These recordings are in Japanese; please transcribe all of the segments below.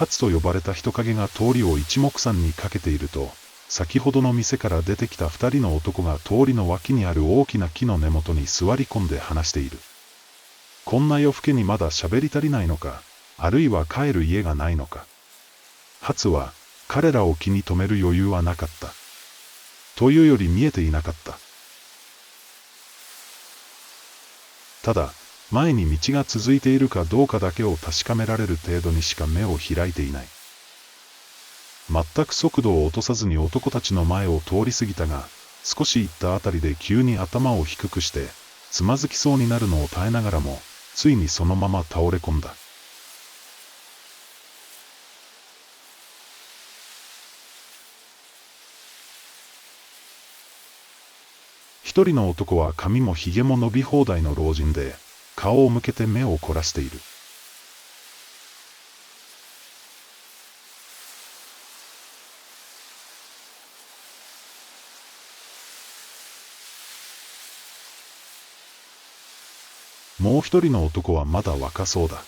ハツと呼ばれた人影が通りを一目散にかけていると、先ほどの店から出てきた二人の男が通りの脇にある大きな木の根元に座り込んで話している。こんな夜更けにまだ喋り足りないのか、あるいは帰る家がないのか。ハツは、彼らを気に留める余裕はなかった。というより見えていなかった。ただ、前に道が続いているかどうかだけを確かめられる程度にしか目を開いていない。全く速度を落とさずに男たちの前を通り過ぎたが、少し行ったあたりで急に頭を低くして、つまずきそうになるのを耐えながらも、ついにそのまま倒れ込んだ。一人の男は髪もひげも伸び放題の老人で、顔を向けて目を凝らしている。もう一人の男はまだ若そうだ。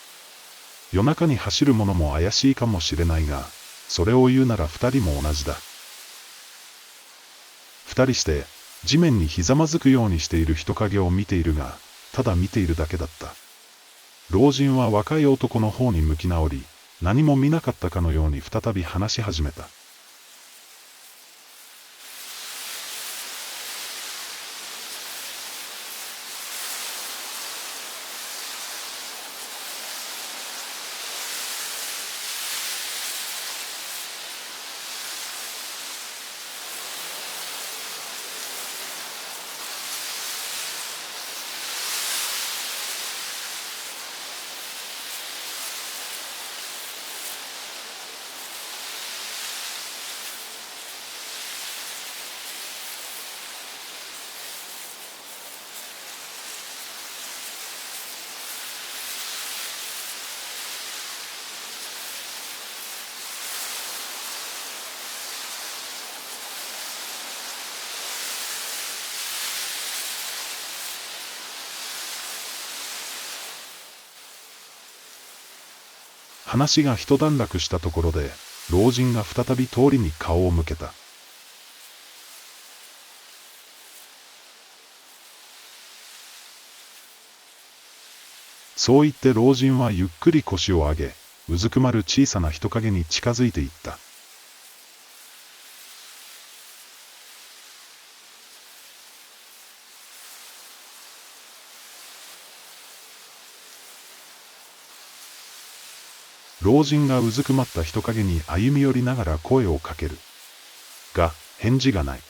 夜中に走るものも怪しいかもしれないが、それを言うなら二人も同じだ。二人して、地面にひざまずくようにしている人影を見ているが、ただ見ているだけだった。老人は若い男の方に向き直り、何も見なかったかのように再び話し始めた。話が一段落したところで、老人が再び通りに顔を向けた。そう言って老人はゆっくり腰を上げ、うずくまる小さな人影に近づいていった。老人がうずくまった人影に歩み寄りながら声をかける。が、返事がない。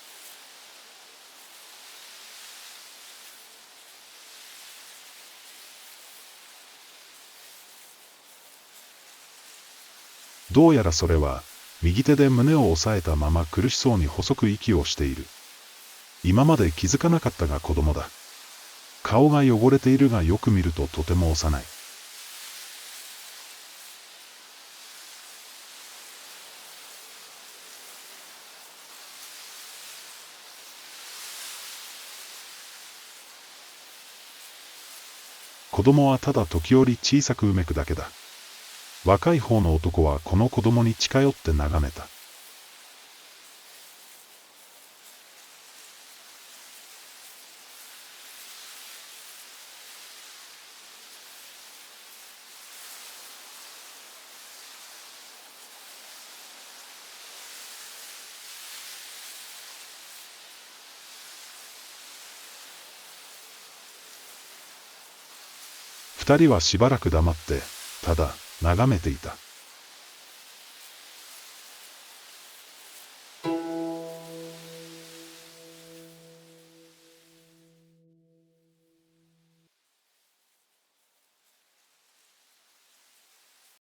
どうやらそれは、右手で胸を押さえたまま苦しそうに細く息をしている。今まで気づかなかったが子供だ。顔が汚れているがよく見るととても幼い。子供はただ時折小さくうめくだけだ。若い方の男はこの子供に近寄って眺めた。二人はしばらく黙って、ただ、眺めていた。